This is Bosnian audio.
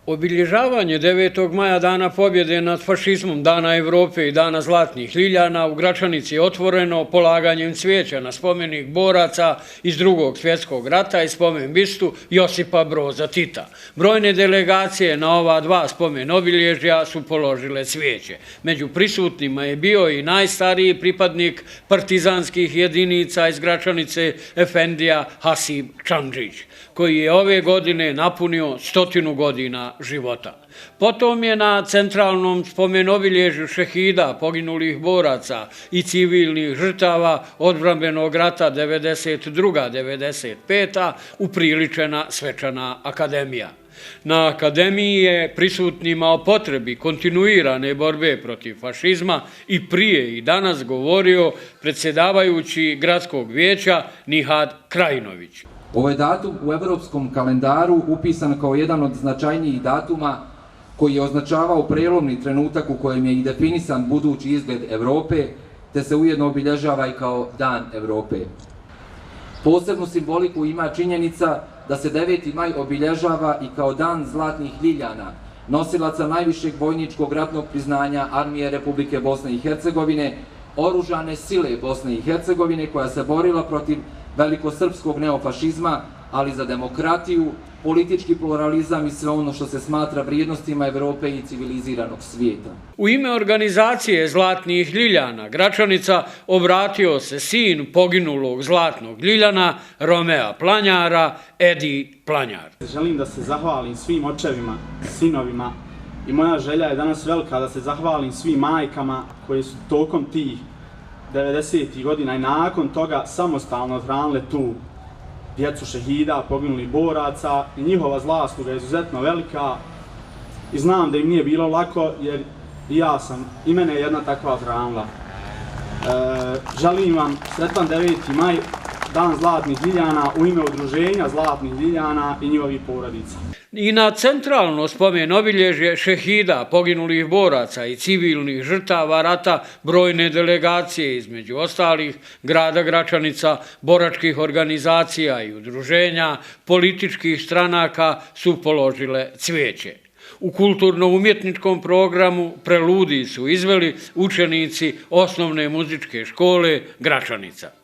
Obilježavanje 9. maja Dana pobjede nad fašizmom, Dana Evrope i Dana zlatnih ljiljana u Gračanici je otvoreno polaganjem cvijeća na spomenik boraca iz Drugog svjetskog rata i spomen bistu Josipa Broza Tita. Brojne delegacije na ova dva spomen obilježja su položile cvijeće. Među prisutnima je bio i najstariji pripadnik partizanskih jedinica iz Gračanice, efendija Hasib Čandžić, koji je ove godine napunio 100 godina života. Potom je na centralnom spomenobilježju šehida, poginulih boraca i civilnih žrtava odbrambenog rata 92-95. upriličena svečana akademija. Na akademiji je prisutnima o potrebi kontinuirane borbe protiv fašizma i prije i danas govorio predsjedavajući gradskog vijeća Nihad Krajinović. Ovo je datum u evropskom kalendaru upisan kao jedan od značajnijih datuma koji je označavao prelomni trenutak u kojem je i definisan budući izgled Evrope, te se ujedno obilježava i kao Dan Evrope. Posebnu simboliku ima činjenica da se 9. maj obilježava i kao Dan zlatnih ljiljana, nosilaca najvišeg vojničkog ratnog priznanja Armije Republike Bosne i Hercegovine, oružane sile Bosne i Hercegovine koja se borila protiv velikosrpskog neofašizma, ali za demokratiju, politički pluralizam i sve ono što se smatra vrijednostima Evrope i civiliziranog svijeta. U ime organizacije Zlatnih ljiljana Gračanica obratio se sin poginulog Zlatnog ljiljana Romea Planjara, Edi Planjar. Želim da se zahvalim svim očevima, sinovima i moja želja je danas velika da se zahvalim svim majkama koje su tokom tih 90. godina i nakon toga samostalno hranile tu djecu šehida, poginulih boraca i njihova zasluga je izuzetno velika i znam da im nije bilo lako jer i mene je jedna takva hranila. Želim vam sretan 9. maj, Dan zlatnih ljiljana u ime udruženja Zlatnih ljiljana i njihovih porodica. I na centralno spomen obilježje šehida, poginulih boraca i civilnih žrtava rata brojne delegacije, između ostalih grada Gračanica, boračkih organizacija i udruženja, političkih stranaka su položile cvijeće. U kulturno-umjetničkom programu preludij su izveli učenici osnovne muzičke škole Gračanica.